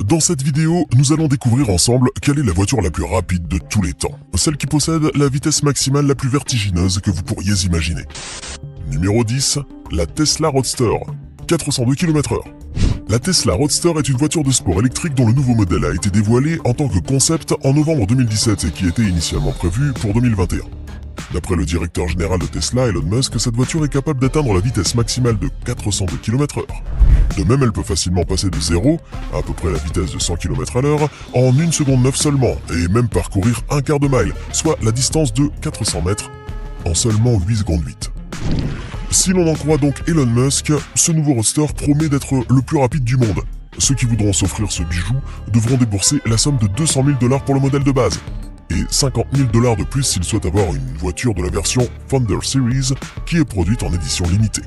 Dans cette vidéo, nous allons découvrir ensemble quelle est la voiture la plus rapide de tous les temps. Celle qui possède la vitesse maximale la plus vertigineuse que vous pourriez imaginer. Numéro 10, la Tesla Roadster, 402 km/h. La Tesla Roadster est une voiture de sport électrique dont le nouveau modèle a été dévoilé en tant que concept en novembre 2017 et qui était initialement prévu pour 2021. D'après le directeur général de Tesla, Elon Musk, cette voiture est capable d'atteindre la vitesse maximale de 402 km/h. De même, elle peut facilement passer de 0 à peu près la vitesse de 100 km/h en 1 seconde 9 seulement, et même parcourir un quart de mile, soit la distance de 400 mètres, en seulement 8 secondes 8. Si l'on en croit donc Elon Musk, ce nouveau Roadster promet d'être le plus rapide du monde. Ceux qui voudront s'offrir ce bijou devront débourser la somme de 200 000 $ pour le modèle de base, et 50 000 $ de plus s'ils souhaitent avoir une voiture de la version Founder Series qui est produite en édition limitée.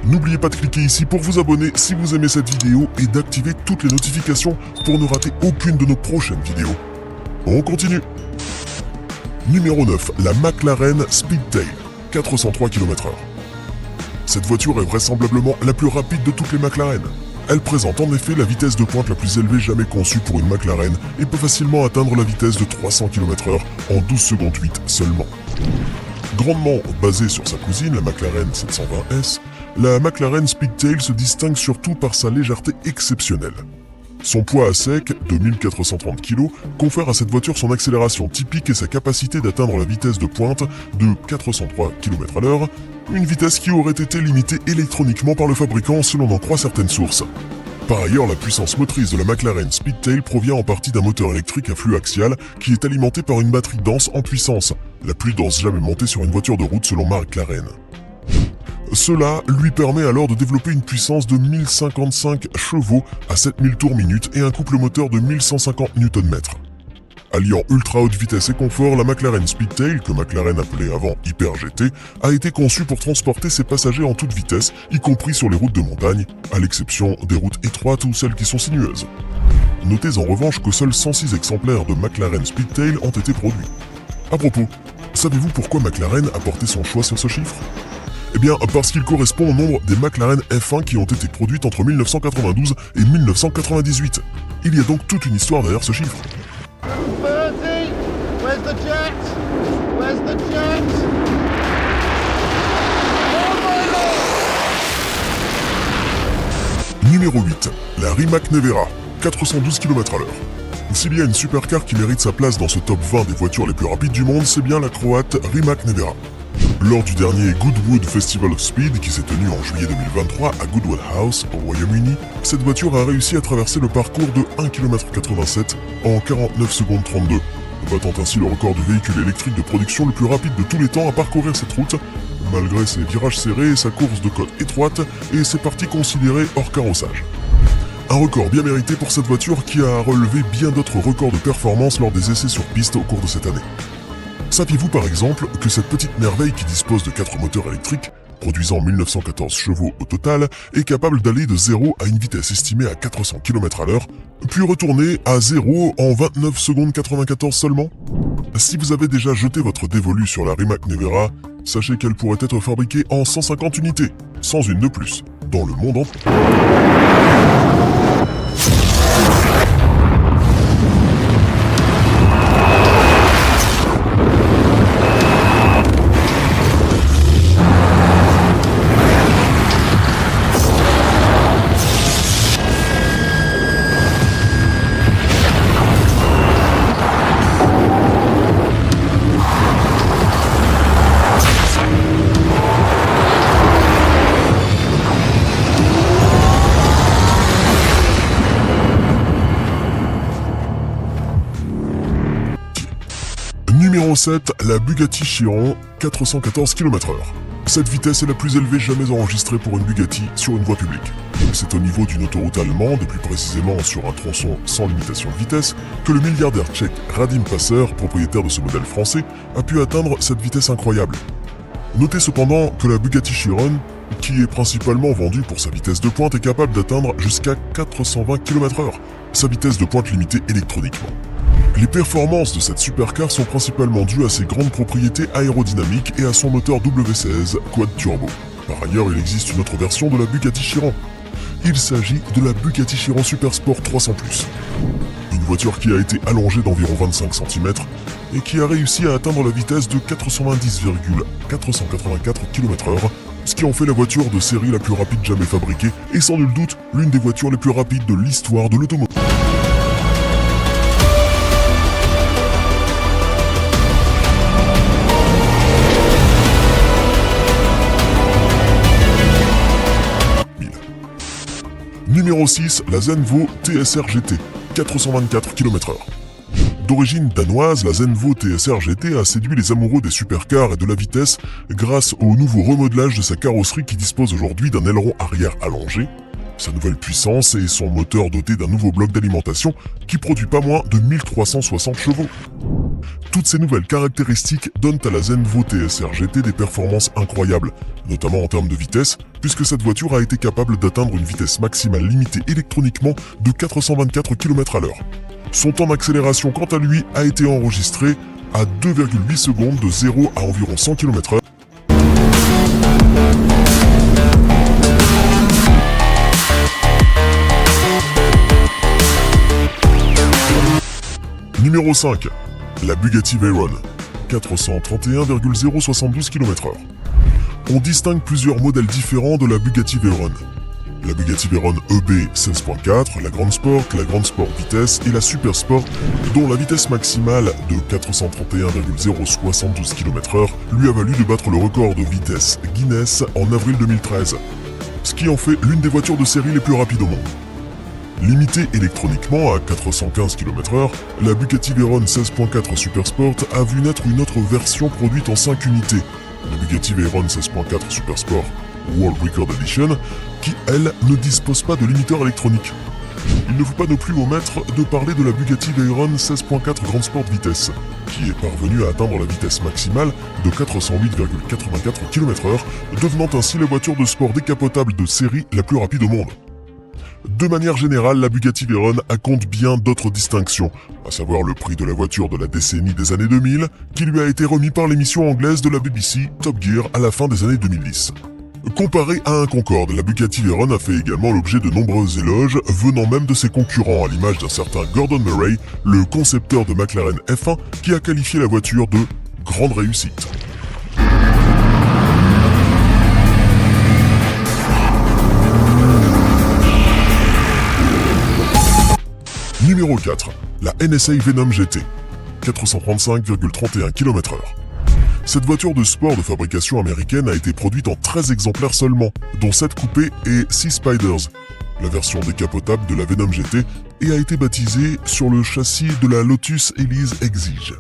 N'oubliez pas de cliquer ici pour vous abonner si vous aimez cette vidéo et d'activer toutes les notifications pour ne rater aucune de nos prochaines vidéos. On continue. Numéro 9, la McLaren Speedtail, 403 km/h. Cette voiture est vraisemblablement la plus rapide de toutes les McLaren. Elle présente en effet la vitesse de pointe la plus élevée jamais conçue pour une McLaren et peut facilement atteindre la vitesse de 300 km/h en 12 secondes 8 seulement. Grandement basée sur sa cousine, la McLaren 720S, la McLaren Speedtail se distingue surtout par sa légèreté exceptionnelle. Son poids à sec, de 1430 kg, confère à cette voiture son accélération typique et sa capacité d'atteindre la vitesse de pointe de 403 km/h, une vitesse qui aurait été limitée électroniquement par le fabricant selon en croit certaines sources. Par ailleurs, la puissance motrice de la McLaren Speedtail provient en partie d'un moteur électrique à flux axial qui est alimenté par une batterie dense en puissance, la plus dense jamais montée sur une voiture de route selon McLaren. Cela lui permet alors de développer une puissance de 1055 chevaux à 7000 tours minute et un couple moteur de 1150 Nm. Alliant ultra haute vitesse et confort, la McLaren Speedtail, que McLaren appelait avant Hyper GT, a été conçue pour transporter ses passagers en toute vitesse, y compris sur les routes de montagne, à l'exception des routes étroites ou celles qui sont sinueuses. Notez en revanche que seuls 106 exemplaires de McLaren Speedtail ont été produits. À propos, savez-vous pourquoi McLaren a porté son choix sur ce chiffre ? Eh bien, parce qu'il correspond au nombre des McLaren F1 qui ont été produites entre 1992 et 1998. Il y a donc toute une histoire derrière ce chiffre. Bertie, where's the jet? Where's the jet? Numéro 8, la Rimac Nevera, 412 km/h. S'il y a une supercar qui mérite sa place dans ce top 20 des voitures les plus rapides du monde, c'est bien la croate Rimac Nevera. Lors du dernier Goodwood Festival of Speed qui s'est tenu en juillet 2023 à Goodwood House au Royaume-Uni, cette voiture a réussi à traverser le parcours de 1,87 km en 49 secondes 32, battant ainsi le record du véhicule électrique de production le plus rapide de tous les temps à parcourir cette route, malgré ses virages serrés, sa course de côte étroite et ses parties considérées hors carrossage. Un record bien mérité pour cette voiture qui a relevé bien d'autres records de performance lors des essais sur piste au cours de cette année. Saviez-vous par exemple que cette petite merveille qui dispose de 4 moteurs électriques, produisant 1914 chevaux au total, est capable d'aller de 0 à une vitesse estimée à 400 km/h, puis retourner à 0 en 29 secondes 94 seulement ? Si vous avez déjà jeté votre dévolu sur la Rimac Nevera, sachez qu'elle pourrait être fabriquée en 150 unités, sans une de plus, dans le monde entier. Numéro 7, la Bugatti Chiron, 414 km/h. Cette vitesse est la plus élevée jamais enregistrée pour une Bugatti sur une voie publique. C'est au niveau d'une autoroute allemande, et plus précisément sur un tronçon sans limitation de vitesse, que le milliardaire tchèque Radim Passer, propriétaire de ce modèle français, a pu atteindre cette vitesse incroyable. Notez cependant que la Bugatti Chiron, qui est principalement vendue pour sa vitesse de pointe, est capable d'atteindre jusqu'à 420 km/h, sa vitesse de pointe limitée électroniquement. Les performances de cette supercar sont principalement dues à ses grandes propriétés aérodynamiques et à son moteur W16 quad turbo. Par ailleurs, il existe une autre version de la Bugatti Chiron. Il s'agit de la Bugatti Chiron Super Sport 300+. Une voiture qui a été allongée d'environ 25 cm et qui a réussi à atteindre la vitesse de 490,484 km/h, ce qui en fait la voiture de série la plus rapide jamais fabriquée et sans nul doute l'une des voitures les plus rapides de l'histoire de l'automobile. Numéro 6, la Zenvo TSR GT, 424 km/h. D'origine danoise, la Zenvo TSR GT a séduit les amoureux des supercars et de la vitesse grâce au nouveau remodelage de sa carrosserie qui dispose aujourd'hui d'un aileron arrière allongé, sa nouvelle puissance et son moteur doté d'un nouveau bloc d'alimentation qui produit pas moins de 1360 chevaux. Toutes ces nouvelles caractéristiques donnent à la Zenvo TSR GT des performances incroyables, notamment en termes de vitesse, puisque cette voiture a été capable d'atteindre une vitesse maximale limitée électroniquement de 424 km/h. Son temps d'accélération, quant à lui, a été enregistré à 2,8 secondes de 0 à environ 100 km/h. Numéro 5. La Bugatti Veyron, 431,072 km/h. On distingue plusieurs modèles différents de la Bugatti Veyron. La Bugatti Veyron EB 16.4, la Grand Sport Vitesse et la Super Sport, dont la vitesse maximale de 431,072 km/h lui a valu de battre le record de vitesse Guinness en avril 2013, ce qui en fait l'une des voitures de série les plus rapides au monde. Limitée électroniquement à 415 km/h, la Bugatti Veyron 16.4 Super Sport a vu naître une autre version produite en 5 unités, la Bugatti Veyron 16.4 Super Sport World Record Edition, qui, elle, ne dispose pas de limiteur électronique. Il ne faut pas non plus omettre de parler de la Bugatti Veyron 16.4 Grand Sport Vitesse, qui est parvenue à atteindre la vitesse maximale de 408,84 km/h, devenant ainsi la voiture de sport décapotable de série la plus rapide au monde. De manière générale, la Bugatti Veyron compte bien d'autres distinctions, à savoir le prix de la voiture de la décennie des années 2000, qui lui a été remis par l'émission anglaise de la BBC Top Gear à la fin des années 2010. Comparée à un Concorde, la Bugatti Veyron a fait également l'objet de nombreux éloges, venant même de ses concurrents, à l'image d'un certain Gordon Murray, le concepteur de McLaren F1, qui a qualifié la voiture de « grande réussite ». Numéro 4, la NSA Venom GT, 435,31 km/h. Cette voiture de sport de fabrication américaine a été produite en 13 exemplaires seulement, dont 7 coupés et 6 Spiders, la version décapotable de la Venom GT, et a été baptisée sur le châssis de la Lotus Elise Exige.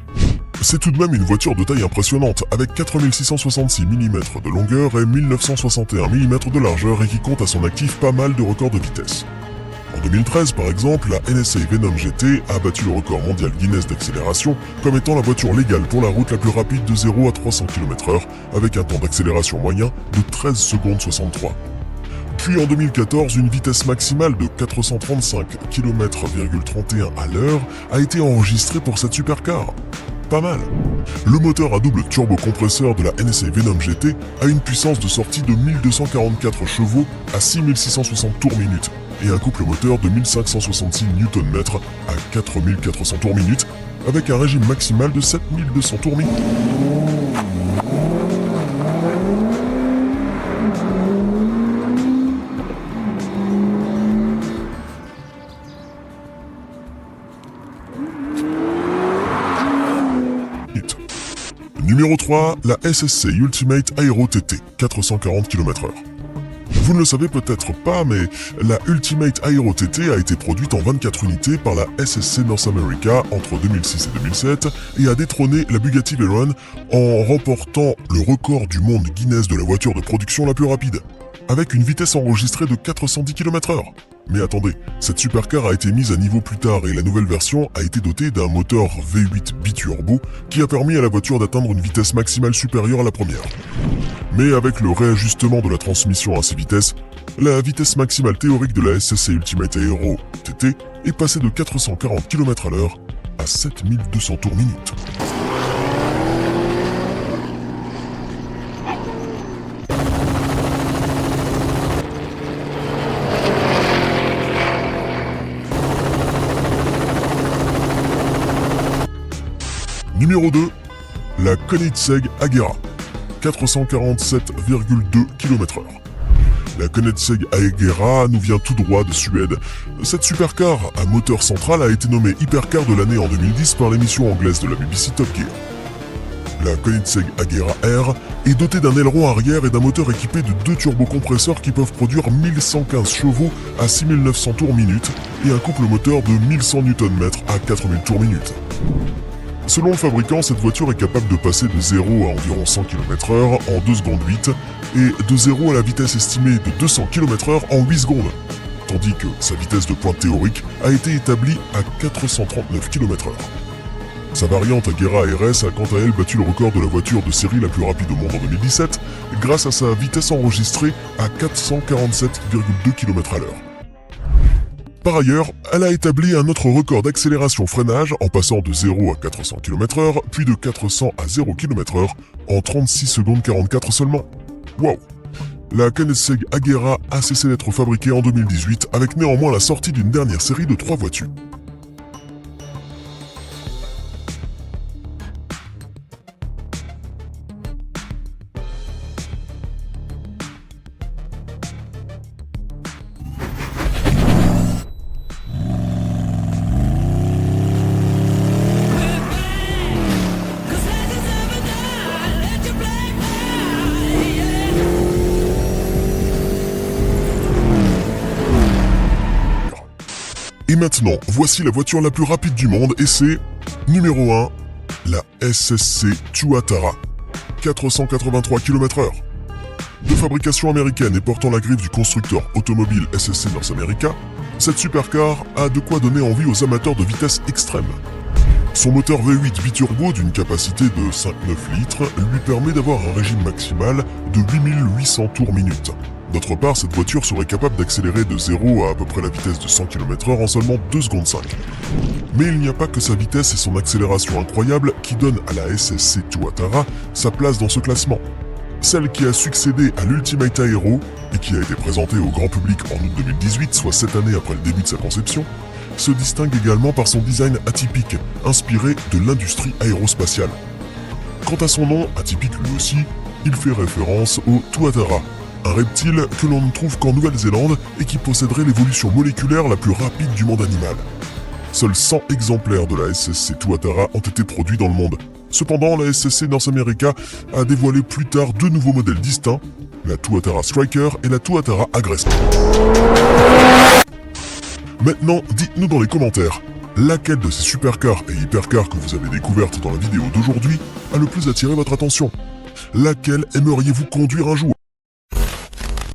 C'est tout de même une voiture de taille impressionnante, avec 4666 mm de longueur et 1961 mm de largeur et qui compte à son actif pas mal de records de vitesse. En 2013, par exemple, la NSA Venom GT a battu le record mondial Guinness d'accélération comme étant la voiture légale pour la route la plus rapide de 0 à 300 km/h, avec un temps d'accélération moyen de 13 secondes 63. Puis en 2014, une vitesse maximale de 435 km/31 à l'heure a été enregistrée pour cette supercar. Pas mal. Le moteur à double turbocompresseur de la NSA Venom GT a une puissance de sortie de 1244 chevaux à 6660 tours minute et un couple moteur de 1566 Nm à 4400 tours minute avec un régime maximal de 7200 tours minute. Numéro 3, la SSC Ultimate Aero TT, 440 km/h. Vous ne le savez peut-être pas, mais la Ultimate Aero TT a été produite en 24 unités par la SSC North America entre 2006 et 2007 et a détrôné la Bugatti Veyron en remportant le record du monde Guinness de la voiture de production la plus rapide, avec une vitesse enregistrée de 410 km/h. Mais attendez, cette supercar a été mise à niveau plus tard et la nouvelle version a été dotée d'un moteur V8 biturbo qui a permis à la voiture d'atteindre une vitesse maximale supérieure à la première. Mais avec le réajustement de la transmission à 6 vitesses, la vitesse maximale théorique de la SSC Ultimate Aero TT est passée de 440 km/h à 7200 tours minute. Numéro 2, la Koenigsegg Agera, 447,2 km/h. La Koenigsegg Agera nous vient tout droit de Suède. Cette supercar à moteur central a été nommée Hypercar de l'année en 2010 par l'émission anglaise de la BBC Top Gear. La Koenigsegg Agera R est dotée d'un aileron arrière et d'un moteur équipé de 2 turbocompresseurs qui peuvent produire 1115 chevaux à 6900 tours minute et un couple moteur de 1100 Nm à 4000 tours minute. Selon le fabricant, cette voiture est capable de passer de 0 à environ 100 km/h en 2 secondes 8 et de 0 à la vitesse estimée de 200 km/h en 8 secondes, tandis que sa vitesse de pointe théorique a été établie à 439 km/h. Sa variante Agera RS a quant à elle battu le record de la voiture de série la plus rapide au monde en 2017 grâce à sa vitesse enregistrée à 447,2 km/h. Par ailleurs, elle a établi un autre record d'accélération-freinage en passant de 0 à 400 km/h, puis de 400 à 0 km/h en 36 secondes 44 seulement. Waouh! La Koenigsegg Agera a cessé d'être fabriquée en 2018 avec néanmoins la sortie d'une dernière série de 3 voitures. Et maintenant, voici la voiture la plus rapide du monde et c'est, numéro 1, la SSC Tuatara, 483 km/h. De fabrication américaine et portant la griffe du constructeur automobile SSC North America, cette supercar a de quoi donner envie aux amateurs de vitesse extrême. Son moteur V8 biturbo d'une capacité de 5,9 litres lui permet d'avoir un régime maximal de 8800 tours minute. D'autre part, cette voiture serait capable d'accélérer de 0 à peu près la vitesse de 100 km/h en seulement 2 secondes 5. Mais il n'y a pas que sa vitesse et son accélération incroyable qui donnent à la SSC Tuatara sa place dans ce classement. Celle qui a succédé à l'Ultimate Aero et qui a été présentée au grand public en août 2018, soit 7 années après le début de sa conception, se distingue également par son design atypique, inspiré de l'industrie aérospatiale. Quant à son nom, atypique lui aussi, il fait référence au Tuatara, un reptile que l'on ne trouve qu'en Nouvelle-Zélande et qui posséderait l'évolution moléculaire la plus rapide du monde animal. Seuls 100 exemplaires de la SSC Tuatara ont été produits dans le monde. Cependant, la SSC North America a dévoilé plus tard 2 nouveaux modèles distincts, la Tuatara Striker et la Tuatara Aggressor. Maintenant, dites-nous dans les commentaires, laquelle de ces supercars et hypercars que vous avez découvertes dans la vidéo d'aujourd'hui a le plus attiré votre attention? Laquelle aimeriez-vous conduire un jour?